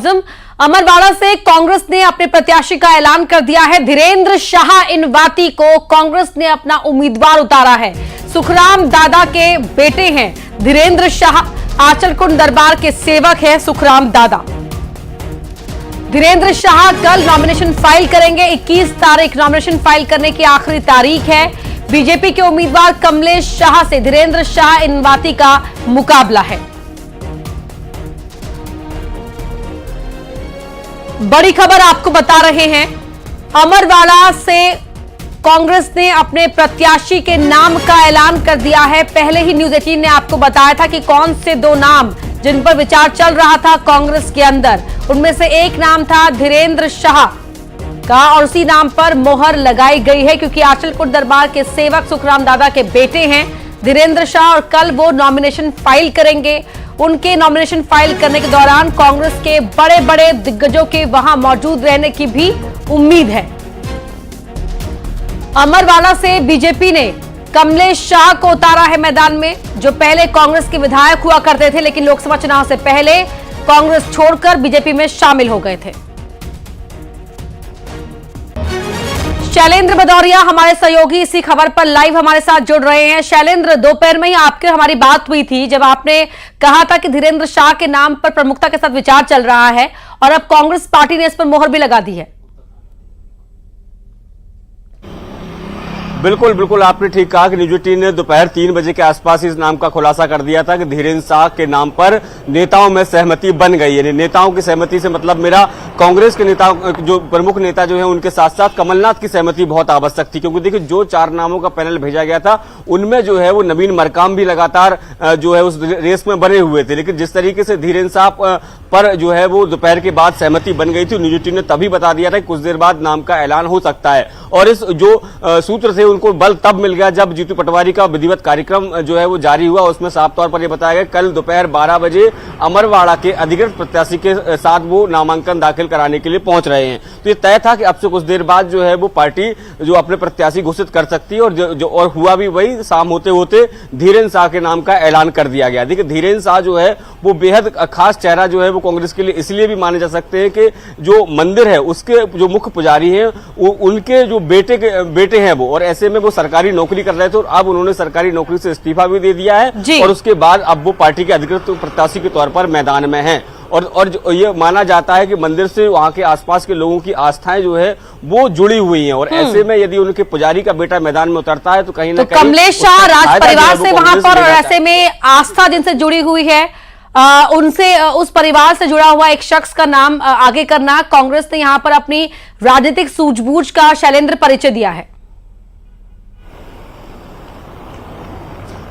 मुअज्जम, अमरवाड़ा से कांग्रेस ने अपने प्रत्याशी का ऐलान कर दिया है। धीरेन्द्र शाह इनवाती को कांग्रेस ने अपना उम्मीदवार उतारा है। सुखराम दादा के बेटे हैं धीरेन्द्र शाह, आंचलकुंड दरबार के सेवक है सुखराम दादा। धीरेन्द्र शाह कल नॉमिनेशन फाइल करेंगे। 21 तारीख नॉमिनेशन फाइल करने की आखिरी तारीख है। बीजेपी के उम्मीदवार कमलेश शाह से धीरेन्द्र शाह इनवाती का मुकाबला है। बड़ी खबर आपको बता रहे हैं, अमरवाड़ा से कांग्रेस ने अपने प्रत्याशी के नाम का ऐलान कर दिया है। पहले ही न्यूज 18 ने आपको बताया था कि कौन से दो नाम जिन पर विचार चल रहा था कांग्रेस के अंदर, उनमें से एक नाम था धीरेन्द्र शाह का और उसी नाम पर मोहर लगाई गई है क्योंकि आंचलकुंड दरबार के सेवक सुखराम दादा के बेटे हैं धीरेन्द्र शाह और कल वो नॉमिनेशन फाइल करेंगे। उनके नॉमिनेशन फाइल करने के दौरान कांग्रेस के बड़े बड़े दिग्गजों के वहां मौजूद रहने की भी उम्मीद है। अमरवाड़ा से बीजेपी ने कमलेश शाह को उतारा है मैदान में, जो पहले कांग्रेस के विधायक हुआ करते थे लेकिन लोकसभा चुनाव से पहले कांग्रेस छोड़कर बीजेपी में शामिल हो गए थे। शैलेंद्र भदौरिया हमारे सहयोगी इसी खबर पर लाइव हमारे साथ जुड़ रहे हैं। शैलेंद्र, दोपहर में ही आपके हमारी बात हुई थी जब आपने कहा था कि धीरेन्द्र शाह के नाम पर प्रमुखता के साथ विचार चल रहा है और अब कांग्रेस पार्टी ने इस पर मोहर भी लगा दी है। बिल्कुल बिल्कुल, आपने ठीक कहा कि न्यूज 18 ने दोपहर 3 बजे के आसपास इस नाम का खुलासा कर दिया था कि धीरेन्द्र शाह के नाम पर नेताओं में सहमति बन गई है। नेताओं की सहमति से मतलब मेरा कांग्रेस के नेता, जो प्रमुख नेता जो है उनके साथ साथ कमलनाथ की सहमति बहुत आवश्यक थी, क्योंकि देखिए जो 4 नामों का पैनल भेजा गया था उनमें जो है वो नवीन मरकाम भी लगातार जो है उस रेस में बने हुए थे, लेकिन जिस तरीके से धीरेन्द्र शाह पर जो है वो दोपहर के बाद सहमति बन गई थी, न्यूज 18 ने तभी बता दिया था कि कुछ देर बाद नाम का ऐलान हो सकता है। और इस जो सूत्र थे उनको बल तब मिल गया जब जीतू पटवारी का विधिवत कार्यक्रम जो है वो जारी हुआ। उसमें साफ तौर पर यह बताया गया कल दोपहर 12 बजे अमरवाड़ा के अधिकृत प्रत्याशी के साथ वो नामांकन दाखिल कराने के लिए पहुंच रहे हैं। तो ये तय था कि अब से कुछ देर बाद जो है वो पार्टी जो अपने प्रत्याशी घोषित कर सकती है और हुआ भी वही। शाम होते होते धीरेन्द्र शाह के नाम का ऐलान कर दिया गया। देखिए धीरेन्द्र शाह जो है वो बेहद खास चेहरा जो है वो कांग्रेस के लिए इसलिए भी माने जा सकते हैं कि जो मंदिर है उसके जो मुख्य पुजारी हैं उनके जो बेटे हैं वो, और ऐसे में वो सरकारी नौकरी कर रहे थे और अब उन्होंने सरकारी नौकरी से इस्तीफा भी दे दिया है और उसके बाद अब वो पार्टी के अधिकृत प्रत्याशी के तौर पर मैदान में हैं। और ये माना जाता है कि मंदिर से वहां के आसपास के लोगों की आस्थाएं जो है वो जुड़ी हुई हैं और ऐसे में यदि उनके पुजारी का बेटा मैदान में उतरता है तो कहीं ना कहीं कमलेश शाह राज परिवार से वहां पर, और ऐसे में आस्था जिनसे जुड़ी हुई है उनसे, उस परिवार से जुड़ा हुआ एक शख्स का नाम आगे करना, कांग्रेस ने यहां पर अपनी राजनीतिक सूझबूझ का शैलेंद्र परिचय दिया है।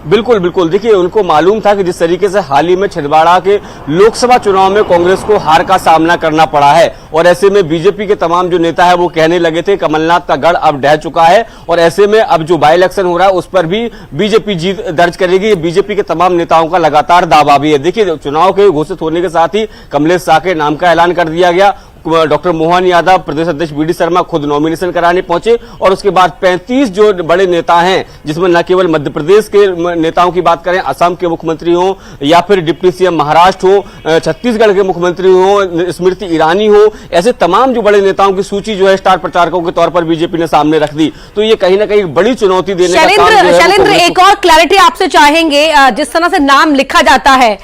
बिल्कुल बिल्कुल, देखिए उनको मालूम था कि जिस तरीके से हाल ही में छिंदवाड़ा के लोकसभा चुनाव में कांग्रेस को हार का सामना करना पड़ा है और ऐसे में बीजेपी के तमाम जो नेता है वो कहने लगे थे कमलनाथ का गढ़ अब ढह चुका है और ऐसे में अब जो बाई इलेक्शन हो रहा है उस पर भी बीजेपी जीत दर्ज करेगी। ये बीजेपी के तमाम नेताओं का लगातार दावा भी है। देखिए चुनाव के घोषित होने के साथ ही कमलेश शाह के नाम का ऐलान कर दिया गया। डॉक्टर मोहन यादव, प्रदेश अध्यक्ष बीडी शर्मा खुद नॉमिनेशन कराने पहुंचे और उसके बाद 35 जो बड़े नेता हैं जिसमें न केवल मध्य प्रदेश के नेताओं की बात करें, असम के मुख्यमंत्री हो या फिर डिप्टी सीएम महाराष्ट्र हो, छत्तीसगढ़ के मुख्यमंत्री हो, स्मृति ईरानी हो, ऐसे तमाम जो बड़े नेताओं की सूची जो है स्टार प्रचारकों के तौर पर बीजेपी ने सामने रख दी। तो ये कहीं ना कहीं बड़ी चुनौती देने का काम है। शैलेंद्र, एक और क्लैरिटी आपसे चाहेंगे, जिस तरह से नाम लिखा जाता है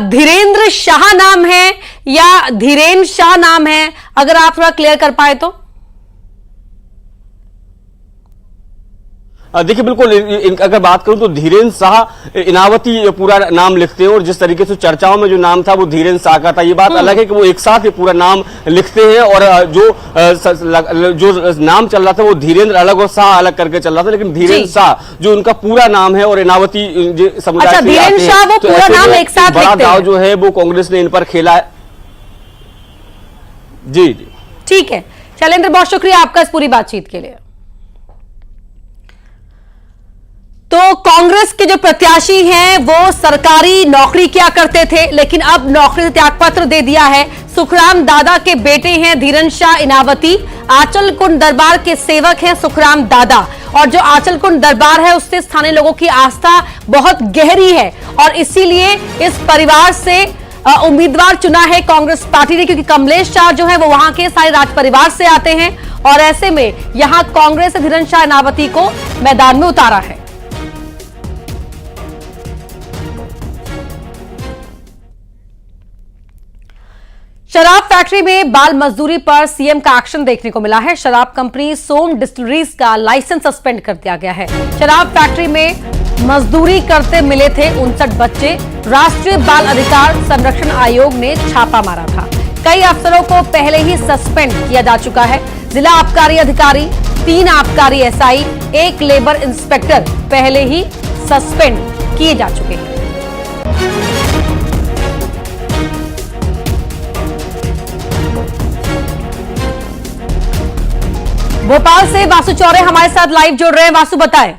धीरेन्द्र शाह नाम है या धीरेन्द्र शाह नाम है, अगर आप थोड़ा क्लियर कर पाए तो। देखिए बिल्कुल, अगर बात करूं तो धीरेन्द्र शाह इनावती पूरा नाम लिखते हैं और जिस तरीके से चर्चाओं में जो नाम था वो धीरेन्द्र शाह का था। ये बात अलग है कि वो एक साथ ये पूरा नाम लिखते हैं और जो नाम चल रहा था वो धीरेन्द्र अलग और शाह अलग करके चल रहा था, लेकिन धीरेन्द्र शाह जो उनका पूरा नाम है और इनावती समुदाय से धीरेन्द्र शाह वो पूरा नाम एक साथ बड़ा दाव जो है वो कांग्रेस ने इन पर खेला है। जी जी ठीक है शैलेंद्र, बहुत शुक्रिया आपका इस पूरी बातचीत के लिए। तो कांग्रेस के जो प्रत्याशी हैं वो सरकारी नौकरी किया करते थे लेकिन अब नौकरी से त्यागपत्र दे दिया है। सुखराम दादा के बेटे हैं धीरेन्द्र शाह इनावती, आंचलकुंड दरबार के सेवक हैं सुखराम दादा और जो आंचलकुंड दरबार है उससे स्थानीय लोगों की आस्था बहुत गहरी है और इसीलिए इस परिवार से उम्मीदवार चुना है कांग्रेस पार्टी ने, क्योंकि कमलेश शाह जो है वो वहां के सारे राज परिवार से आते हैं और ऐसे में यहां कांग्रेस ने धीरेन्द्र शाह नावती को मैदान में उतारा है। शराब फैक्ट्री में बाल मजदूरी पर सीएम का एक्शन देखने को मिला है। शराब कंपनी सोम डिस्टिलरीज का लाइसेंस सस्पेंड कर दिया गया है। शराब फैक्ट्री में मजदूरी करते मिले थे 59 बच्चे। राष्ट्रीय बाल अधिकार संरक्षण आयोग ने छापा मारा था। कई अफसरों को पहले ही सस्पेंड किया जा चुका है। जिला आबकारी अधिकारी, 3 आबकारी एसआई, 1 लेबर इंस्पेक्टर पहले ही सस्पेंड किए जा चुके हैं। भोपाल से वासु चौरे हमारे साथ लाइव जुड़ रहे हैं। वासु, बताएं।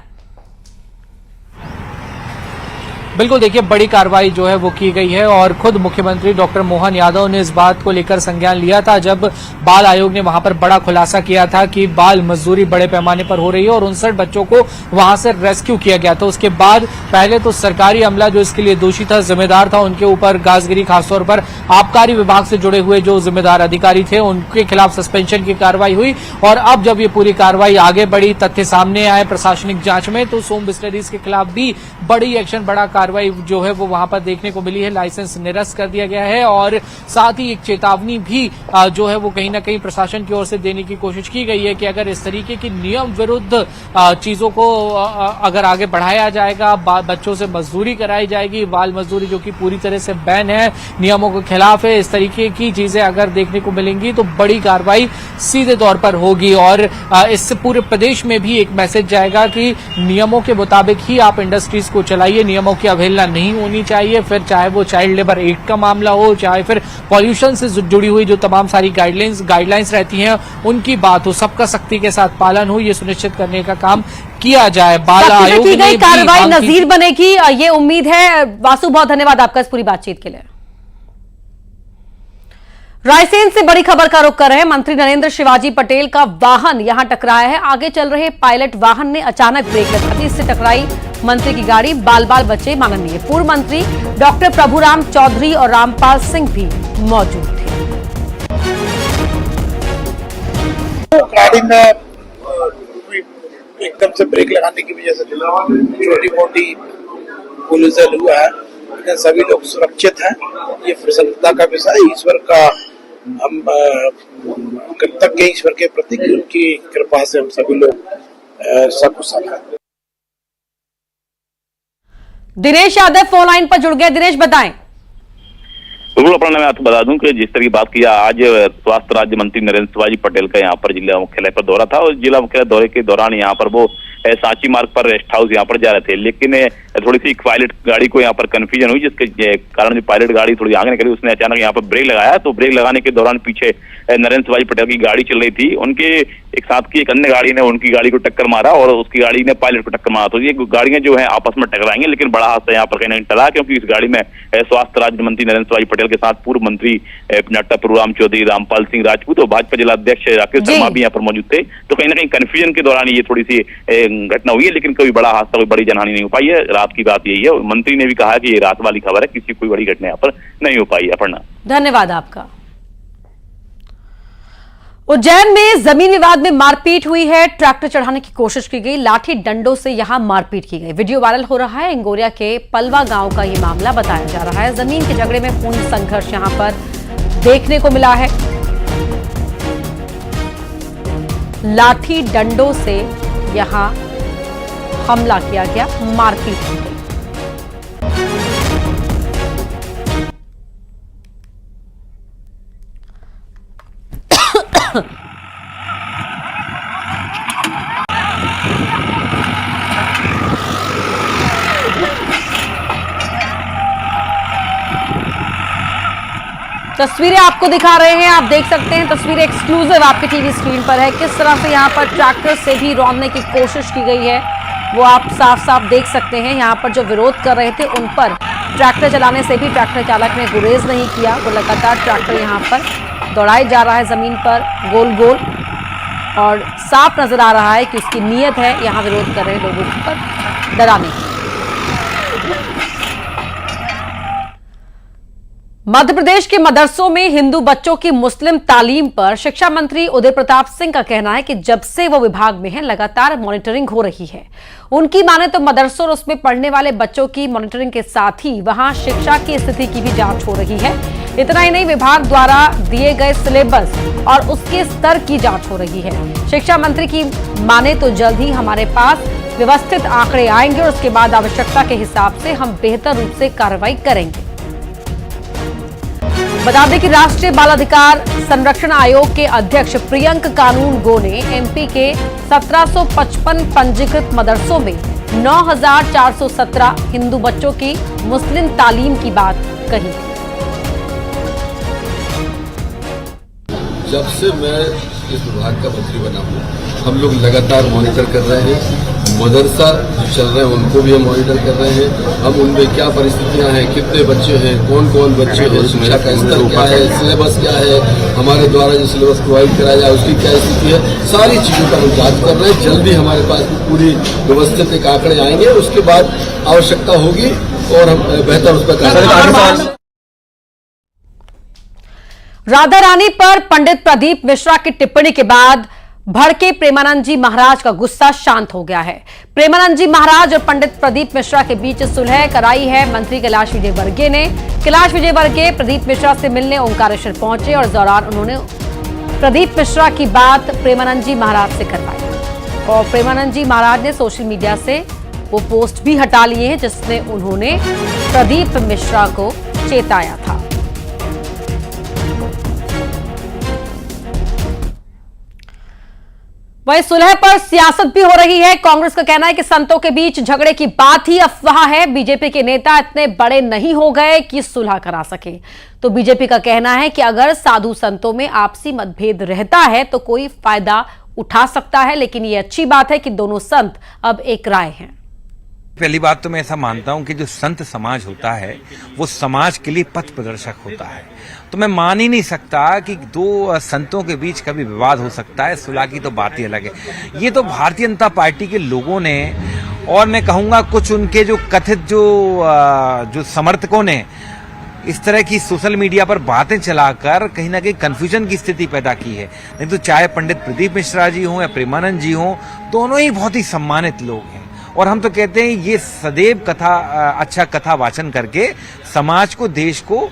बिल्कुल, देखिए बड़ी कार्रवाई जो है वो की गई है और खुद मुख्यमंत्री डॉक्टर मोहन यादव ने इस बात को लेकर संज्ञान लिया था जब बाल आयोग ने वहां पर बड़ा खुलासा किया था कि बाल मजदूरी बड़े पैमाने पर हो रही है और 59 बच्चों को वहां से रेस्क्यू किया गया था। उसके बाद पहले तो सरकारी अमला जो इसके लिए दोषी था, जिम्मेदार था, उनके ऊपर गाजगिरी, खासतौर पर आबकारी विभाग से जुड़े हुए जो जिम्मेदार अधिकारी थे उनके खिलाफ सस्पेंशन की कार्रवाई हुई। और अब जब ये पूरी कार्रवाई आगे बढ़ी, तथ्य सामने आए प्रशासनिक जांच में, तो सोम डिस्टिलरीज के खिलाफ भी बड़ी एक्शन, बड़ा कार्रवाई जो है वो वहां पर देखने को मिली है। लाइसेंस निरस्त कर दिया गया है और साथ ही एक चेतावनी भी जो है वो कहीं ना कहीं प्रशासन की ओर से देने की कोशिश की गई है कि अगर इस तरीके की नियम विरुद्ध चीजों को अगर आगे बढ़ाया जाएगा, बच्चों से मजदूरी कराई जाएगी, बाल मजदूरी जो कि पूरी तरह से बैन है, नियमों के खिलाफ है, इस तरीके की चीजें अगर देखने को मिलेंगी तो बड़ी कार्रवाई सीधे तौर पर होगी। और इससे पूरे प्रदेश में भी एक मैसेज जाएगा कि नियमों के मुताबिक ही आप इंडस्ट्रीज को चलाइए, नियमों की अवहेलना नहीं होनी चाहिए। फिर चाहे वो चाइल्ड लेबर एक्ट का मामला हो, चाहे फिर पॉल्यूशन से जुड़ी हुई जो तमाम सारी गाइडलाइंस रहती हैं उनकी बात हो, सबका सख्ती के साथ पालन हो, ये सुनिश्चित करने का काम किया जाए। बाल आयोग की गई कार्रवाई भी नजीर बनेगी, ये उम्मीद है। वासु, बहुत धन्यवाद आपका इस पूरी बातचीत के लिए। रायसेन से बड़ी खबर का रुख कर रहे हैं। मंत्री नरेंद्र शिवाजी पटेल का वाहन यहां टकराया है। आगे चल रहे पायलट वाहन ने अचानक ब्रेक लगा दी, इससे टकराई मंत्री की गाड़ी। बाल बाल बच्चे माननीय पूर्व मंत्री डॉक्टर प्रभुराम चौधरी और रामपाल सिंह भी मौजूद थे। गाड़ी में एकदम से ब्रेक लगाने की वजह से छोटी मोटी कोलिजन हुआ है, लेकिन सभी लोग सुरक्षित हैं। ये प्रसन्नता का विषय, ईश्वर का हम कृतज्ञ ईश्वर के प्रति, उनकी कृपा से हम सभी लोग सकुशल हैं। दिनेश यादव फोन लाइन पर जुड़ गए। दिनेश, बताएं। बिल्कुल, अपना मैं आपको बता दूं कि जिस तरह की बात की, आज स्वास्थ्य राज्य मंत्री नरेंद्र शिवाजी पटेल का यहाँ पर जिला मुख्यालय पर दौरा था और जिला मुख्यालय दौरे के दौरान यहाँ पर वो सांची मार्ग पर रेस्ट हाउस यहाँ पर जा रहे थे, लेकिन थोड़ी सी पायलट गाड़ी को यहाँ पर कंफ्यूजन हुई, जिसके कारण जो पायलट गाड़ी थोड़ी आगे निकली, उसने अचानक यहाँ पर ब्रेक लगाया। तो ब्रेक लगाने के दौरान पीछे नरेंद्र शिवाजी पटेल की गाड़ी चल रही थी, उनके एक साथ की एक अन्य गाड़ी ने उनकी गाड़ी को टक्कर मारा और उसकी गाड़ी ने पायलट को टक्कर मारा। तो ये गाड़ियां जो है आपस में टकराएंगे, लेकिन बड़ा हादसा यहाँ पर कहीं नहीं टला, क्योंकि इस गाड़ी में स्वास्थ्य राज्य मंत्री नरेंद्र शिवाजी पटेल के साथ पूर्व मंत्री डॉक्टर प्रभुराम चौधरी, रामपाल सिंह राजपूत और भाजपा जिला अध्यक्ष राकेश शर्मा भी यहाँ पर मौजूद थे। तो कहीं ना कहीं कंफ्यूजन के दौरान ये थोड़ी सी घटना हुई है, लेकिन कोई बड़ा हादसा, कोई बड़ी जनहानि नहीं हो पाई है। रात की बात यही है, मंत्री ने भी कहा कि ये रात वाली खबर है, किसी कोई बड़ी घटना यहाँ पर नहीं हो पाई है। अपर्णा, धन्यवाद आपका। उज्जैन में जमीन विवाद में मारपीट हुई है। ट्रैक्टर चढ़ाने की कोशिश की गई, लाठी डंडों से यहां मारपीट की गई। वीडियो वायरल हो रहा है। इंगोरिया के पलवा गांव का यह मामला बताया जा रहा है। जमीन के झगड़े में खूनी संघर्ष यहां पर देखने को मिला है। लाठी डंडों से यहां हमला किया गया, मारपीट की गई। तस्वीरें आपको दिखा रहे हैं, आप देख सकते हैं। तस्वीरें एक्सक्लूसिव आपके टीवी स्क्रीन पर है। किस तरह से यहां पर ट्रैक्टर से भी रौंदने की कोशिश की गई है वो आप साफ साफ देख सकते हैं। यहां पर जो विरोध कर रहे थे उन पर ट्रैक्टर चलाने से भी ट्रैक्टर चालक ने गुरेज नहीं किया। वो लगातार ट्रैक्टर यहां पर दौड़ाया जा रहा है जमीन पर गोल गोल, और साफ नजर आ रहा है कि उसकी नीयत है यहां विरोध कर रहे लोगों पर डराने की। मध्य प्रदेश के मदरसों में हिंदू बच्चों की मुस्लिम तालीम पर शिक्षा मंत्री उदय प्रताप सिंह का कहना है कि जब से वो विभाग में हैं लगातार मॉनिटरिंग हो रही है। उनकी माने तो मदरसों और उसमें पढ़ने वाले बच्चों की मॉनिटरिंग के साथ ही वहां शिक्षा की स्थिति की भी जांच हो रही है। इतना ही नहीं, विभाग द्वारा दिए गए सिलेबस और उसके स्तर की जांच हो रही है। शिक्षा मंत्री की माने तो जल्द ही हमारे पास व्यवस्थित आंकड़े आएंगे और उसके बाद आवश्यकता के हिसाब से हम बेहतर रूप से कार्रवाई करेंगे। बता दें कि राष्ट्रीय बाल अधिकार संरक्षण आयोग के अध्यक्ष प्रियंक कानून गो ने एमपी के 1755 पंजीकृत मदरसों में 9417 हिंदू बच्चों की मुस्लिम तालीम की बात कही। जब से मैं इस विभाग का मंत्री बना हूँ, हम लोग लगातार मॉनिटर कर रहे हैं। मदरसा जो चल रहे हैं उनको भी हम मॉनिटर कर रहे हैं। हम उनमें क्या परिस्थितियां हैं, कितने बच्चे हैं, कौन कौन बच्चे हैं, शिक्षा का स्तर क्या है, सिलेबस क्या है, हमारे द्वारा जो सिलेबस प्रोवाइड कराया जाए उसकी क्या स्थिति है, सारी चीजों का हम जांच कर रहे हैं। जल्दी हमारे पास पूरी व्यवस्थित एक आंकड़े आएंगे, उसके बाद आवश्यकता होगी और हम बेहतर उस पर करेंगे। राधा रानी पर पंडित प्रदीप मिश्रा की टिप्पणी के बाद भड़के प्रेमानंद जी महाराज का गुस्सा शांत हो गया है। प्रेमानंद जी महाराज और पंडित प्रदीप मिश्रा के बीच सुलह कराई है मंत्री कैलाश विजयवर्गीय ने। कैलाश विजयवर्गीय प्रदीप मिश्रा से मिलने ओंकारेश्वर पहुंचे और इस दौरान उन्होंने प्रदीप मिश्रा की बात प्रेमानंद जी महाराज से करवाई और प्रेमानंद जी महाराज ने सोशल मीडिया से वो पोस्ट भी हटा लिए हैं जिसमें उन्होंने प्रदीप मिश्रा को चेताया था। वहीं सुलह पर सियासत भी हो रही है। कांग्रेस का कहना है कि संतों के बीच झगड़े की बात ही अफवाह है। बीजेपी के नेता इतने बड़े नहीं हो गए कि सुलह करा सके। तो बीजेपी का कहना है कि अगर साधु संतों में आपसी मतभेद रहता है तो कोई फायदा उठा सकता है, लेकिन ये अच्छी बात है कि दोनों संत अब एक राय हैं। पहली बात तो मैं ऐसा मानता हूं कि जो संत समाज होता है वो समाज के लिए पथ प्रदर्शक होता है। तो मैं मान ही नहीं सकता कि दो संतों के बीच कभी विवाद हो सकता है। सुलह की तो बात ही अलग है। ये तो भारतीय जनता पार्टी के लोगों ने और मैं कहूंगा कुछ उनके जो कथित जो समर्थकों ने इस तरह की सोशल मीडिया पर बातें चलाकर कहीं ना कहीं कंफ्यूजन की स्थिति पैदा की है। नहीं तो चाहे पंडित प्रदीप मिश्रा जी हों या प्रेमानंद जी हों, दोनों ही बहुत ही सम्मानित लोग हैं और हम तो कहते हैं ये सदैव अच्छा कथा वाचन करके समाज को, देश को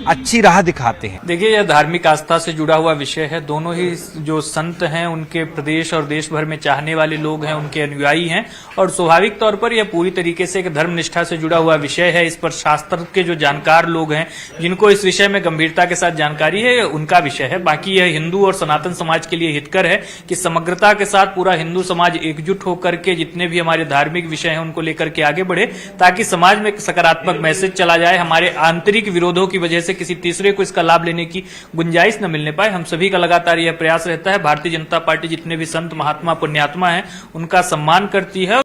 अच्छी राह दिखाते हैं। देखिए, यह धार्मिक आस्था से जुड़ा हुआ विषय है। दोनों ही जो संत हैं उनके प्रदेश और देश भर में चाहने वाले लोग हैं, उनके अनुयायी हैं और स्वाभाविक तौर पर यह पूरी तरीके से एक धर्म निष्ठा से जुड़ा हुआ विषय है। इस पर शास्त्र के जो जानकार लोग हैं, जिनको इस विषय में गंभीरता के साथ जानकारी है, उनका विषय है। बाकी यह हिंदू और सनातन समाज के लिए हितकर है कि समग्रता के साथ पूरा हिंदू समाज एकजुट होकर के जितने भी हमारे धार्मिक विषय हैं उनको लेकर के आगे बढ़े, ताकि समाज में एक सकारात्मक मैसेज चला जाए। हमारे आंतरिक विरोधों की वजह से किसी तीसरे को इसका लाभ लेने की गुंजाइश न मिलने पाए। हम सभी का लगातार यह प्रयास रहता है। भारतीय जनता पार्टी जितने भी संत महात्मा पुण्यात्मा हैं उनका सम्मान करती है।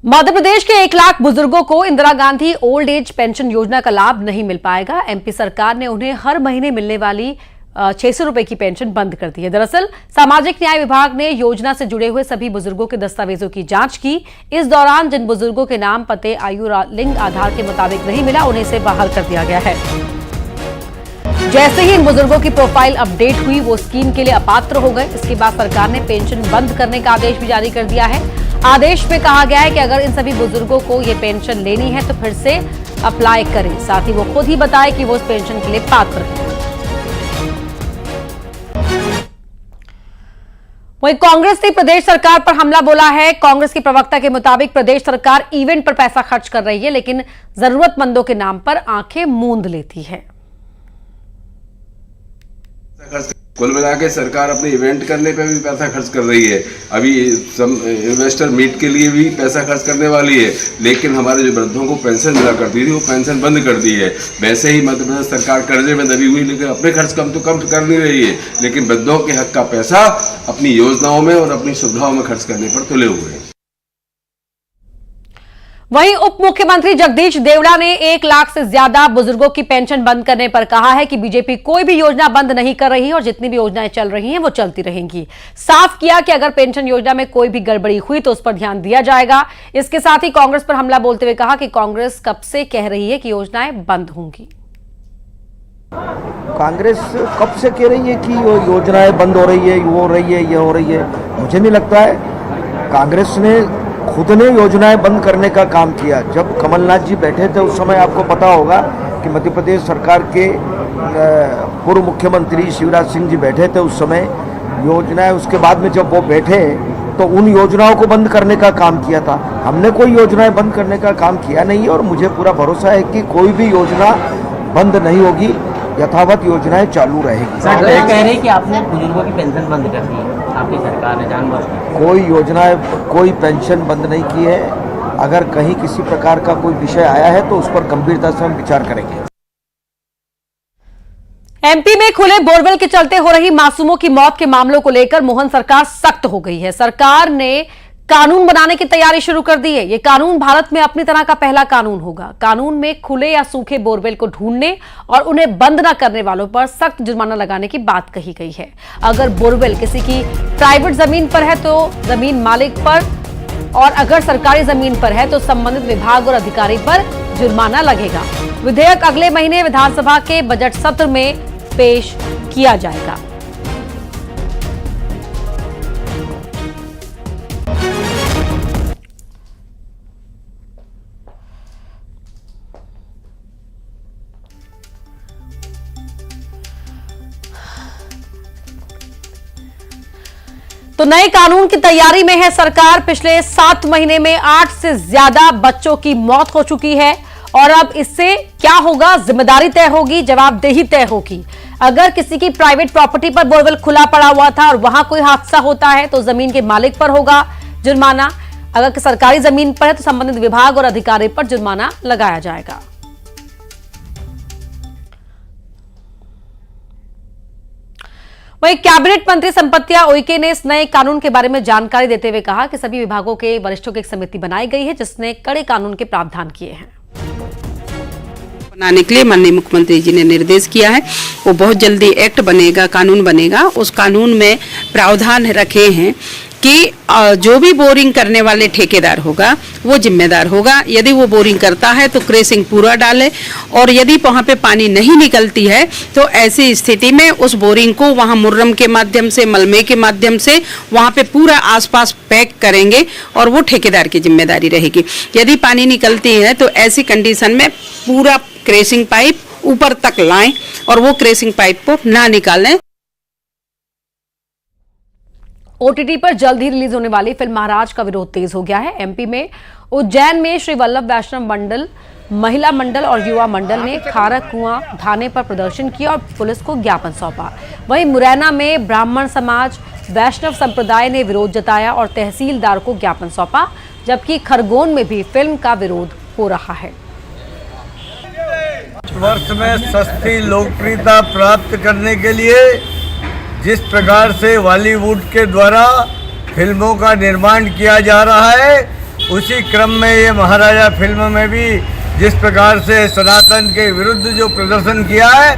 मध्य प्रदेश के 1 लाख बुजुर्गों को Indira Gandhi old age pension योजना का लाभ नहीं मिल पाएगा। एमपी सरकार ने उन्हें हर महीने मिलने वाली 600 रुपए की पेंशन बंद कर दी है। दरअसल सामाजिक न्याय विभाग ने योजना से जुड़े हुए सभी बुजुर्गों के दस्तावेजों की जांच की। इस दौरान जिन बुजुर्गों के नाम, पते, आयु, लिंग आधार के मुताबिक नहीं मिला, उन्हें से बहाल कर दिया गया है। जैसे ही इन बुजुर्गों की प्रोफाइल अपडेट हुई, वो स्कीम के लिए अपात्र हो गए। इसके बाद सरकार ने पेंशन बंद करने का आदेश भी जारी कर दिया है। आदेश में कहा गया है कि अगर इन सभी बुजुर्गों को ये पेंशन लेनी है तो फिर से अप्लाई करें। साथ ही वो खुद ही बताए कि वो इस पेंशन के लिए पात्र है। वहीं कांग्रेस ने प्रदेश सरकार पर हमला बोला है। कांग्रेस के प्रवक्ता के मुताबिक प्रदेश सरकार इवेंट पर पैसा खर्च कर रही है, लेकिन जरूरतमंदों के नाम पर आंखें मूंद लेती है। कुल मिला के सरकार अपने इवेंट करने पे भी पैसा खर्च कर रही है। अभी इन्वेस्टर मीट के लिए भी पैसा खर्च करने वाली है, लेकिन हमारे जो वृद्धों को पेंशन मिला करती थी वो पेंशन बंद कर दी है। वैसे ही मध्य प्रदेश सरकार कर्जे में दबी हुई, लेकिन अपने खर्च कम कर नहीं रही है, लेकिन वृद्धों के हक का पैसा अपनी योजनाओं में और अपनी सुविधाओं में खर्च करने पर तुले हुए हैं। वहीं उप मुख्यमंत्री जगदीश देवड़ा ने 1 लाख से ज्यादा बुजुर्गों की पेंशन बंद करने पर कहा है कि बीजेपी कोई भी योजना बंद नहीं कर रही है और जितनी भी योजनाएं चल रही हैं वो चलती रहेंगी। साफ किया कि अगर पेंशन योजना में कोई भी गड़बड़ी हुई तो उस पर ध्यान दिया जाएगा। इसके साथ ही कांग्रेस पर हमला बोलते हुए कहा कि कांग्रेस कब से कह रही है कि योजनाएं बंद होंगी। कांग्रेस कब से कह रही है कि योजनाएं बंद हो रही है, वो हो रही है, ये हो रही है। मुझे नहीं लगता है। कांग्रेस ने खुद ने योजनाएं बंद करने का काम किया। जब कमलनाथ जी बैठे थे उस समय आपको पता होगा कि मध्य प्रदेश सरकार के पूर्व मुख्यमंत्री शिवराज सिंह जी बैठे थे उस समय। योजनाएं उसके बाद में जब वो बैठे तो उन योजनाओं को बंद करने का काम किया था। हमने कोई योजनाएं बंद करने का काम किया नहीं है और मुझे पूरा भरोसा है कि कोई भी योजना बंद नहीं होगी, यथावत योजनाएं चालू रहेगी। सर कह रहे हैं कि आपने बुजुर्गों की पेंशन बंद कर दी है, आपकी सरकार ने जानबूझकर। कोई योजनाएं, कोई पेंशन बंद नहीं की है। अगर कहीं किसी प्रकार का कोई विषय आया है तो उस पर गंभीरता से हम विचार करेंगे। एमपी में खुले बोरवेल के चलते हो रही मासूमों की मौत के मामलों को लेकर मोहन सरकार सख्त हो गई है। सरकार ने कानून बनाने की तैयारी शुरू कर दी है। यह कानून भारत में अपनी तरह का पहला कानून होगा। कानून में खुले या सूखे बोरवेल को ढूंढने और उन्हें बंद न करने वालों पर सख्त जुर्माना लगाने की बात कही गई है। अगर बोरवेल किसी की प्राइवेट जमीन पर है तो जमीन मालिक पर, और अगर सरकारी जमीन पर है तो संबंधित विभाग और अधिकारी पर जुर्माना लगेगा। विधेयक अगले महीने विधानसभा के बजट सत्र में पेश किया जाएगा। तो नए कानून की तैयारी में है सरकार। पिछले 7 महीने में 8 से ज्यादा बच्चों की मौत हो चुकी है और अब इससे क्या होगा? जिम्मेदारी तय होगी, जवाबदेही तय होगी। अगर किसी की प्राइवेट प्रॉपर्टी पर बोरवेल खुला पड़ा हुआ था और वहां कोई हादसा होता है तो जमीन के मालिक पर होगा जुर्माना। अगर सरकारी जमीन पर है तो संबंधित विभाग और अधिकारी पर जुर्माना लगाया जाएगा। वहीं कैबिनेट मंत्री संपत्तिया उइके ने इस नए कानून के बारे में जानकारी देते हुए कहा कि सभी विभागों के वरिष्ठों की एक समिति बनाई गई है जिसने कड़े कानून के प्रावधान किए हैं। बनाने के लिए माननीय मुख्यमंत्री जी ने निर्देश किया है। वो बहुत जल्दी एक्ट बनेगा, कानून बनेगा। उस कानून में प्रावधान रखे हैं कि जो भी बोरिंग करने वाले ठेकेदार होगा वो जिम्मेदार होगा। यदि वो बोरिंग करता है तो क्रेसिंग पूरा डाले, और यदि वहां पे पानी नहीं निकलती है तो ऐसी स्थिति में उस बोरिंग को वहां मुर्रम के माध्यम से, मलमे के माध्यम से वहां पे पूरा आसपास पैक करेंगे और वो ठेकेदार की जिम्मेदारी रहेगी। यदि पानी निकलती है तो ऐसी कंडीशन में पूरा क्रेसिंग पाइप ऊपर तक लाएं और वो क्रेसिंग पाइप को ना निकालें। ओटीटी पर जल्द ही रिलीज होने वाली फिल्म महाराज का विरोध तेज हो गया है। एमपी में उज्जैन में श्री वल्लभ वैष्णव मंडल, महिला मंडल और युवा मंडल ने खारक कुआं थाने पर प्रदर्शन किया और पुलिस को ज्ञापन सौंपा। वहीं मुरैना में ब्राह्मण समाज वैष्णव संप्रदाय ने विरोध जताया और तहसीलदार को ज्ञापन सौंपा, जबकि खरगोन में भी फिल्म का विरोध हो रहा है। वर्ष में सस्ती लोकप्रियता प्राप्त करने के लिए जिस प्रकार से बॉलीवुड के द्वारा फिल्मों का निर्माण किया जा रहा है, उसी क्रम में ये महाराजा फिल्म में भी जिस प्रकार से सनातन के विरुद्ध जो प्रदर्शन किया है,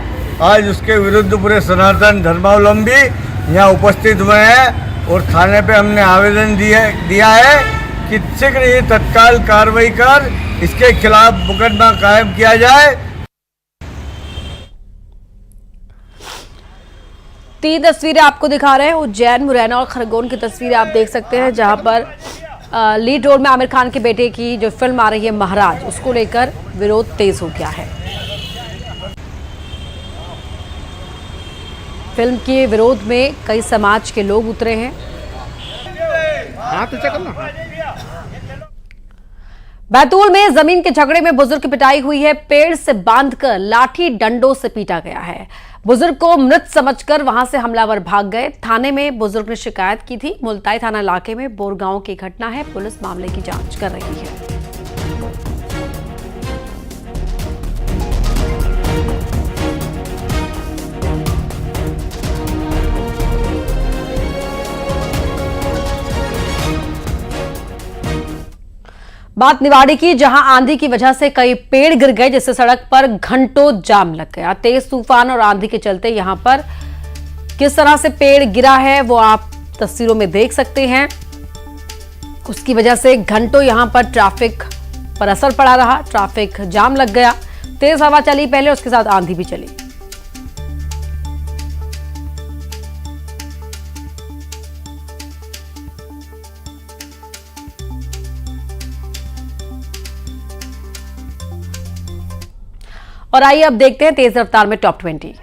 आज उसके विरुद्ध पूरे सनातन धर्मावलंबी यहाँ उपस्थित हुए हैं और थाने पे हमने आवेदन दिया है कि शीघ्र ही तत्काल कार्रवाई कर इसके खिलाफ मुकदमा कायम किया जाए। 3 तस्वीरें आपको दिखा रहे हैं। उज्जैन, मुरैना और खरगोन की तस्वीरें आप देख सकते हैं, जहां पर लीड रोल में आमिर खान के बेटे की जो फिल्म आ रही है महाराज, उसको लेकर विरोध तेज हो गया है। फिल्म के विरोध में कई समाज के लोग उतरे हैं। बैतूल में जमीन के झगड़े में बुजुर्ग की पिटाई हुई है। पेड़ से बांधकर लाठी डंडों से पीटा गया है। बुजुर्ग को मृत समझकर वहां से हमलावर भाग गए। थाने में बुजुर्ग ने शिकायत की थी। मुल्ताई थाना इलाके में बोरगांव की घटना है। पुलिस मामले की जांच कर रही है। बात निवाड़ी की, जहां आंधी की वजह से कई पेड़ गिर गए, जिससे सड़क पर घंटों जाम लग गया। तेज तूफान और आंधी के चलते यहां पर किस तरह से पेड़ गिरा है वो आप तस्वीरों में देख सकते हैं। उसकी वजह से घंटों यहां पर ट्रैफिक पर असर पड़ा रहा, ट्रैफिक जाम लग गया। तेज हवा चली पहले, उसके साथ आंधी भी चली। और आइए अब देखते हैं तेज रफ्तार में टॉप 20।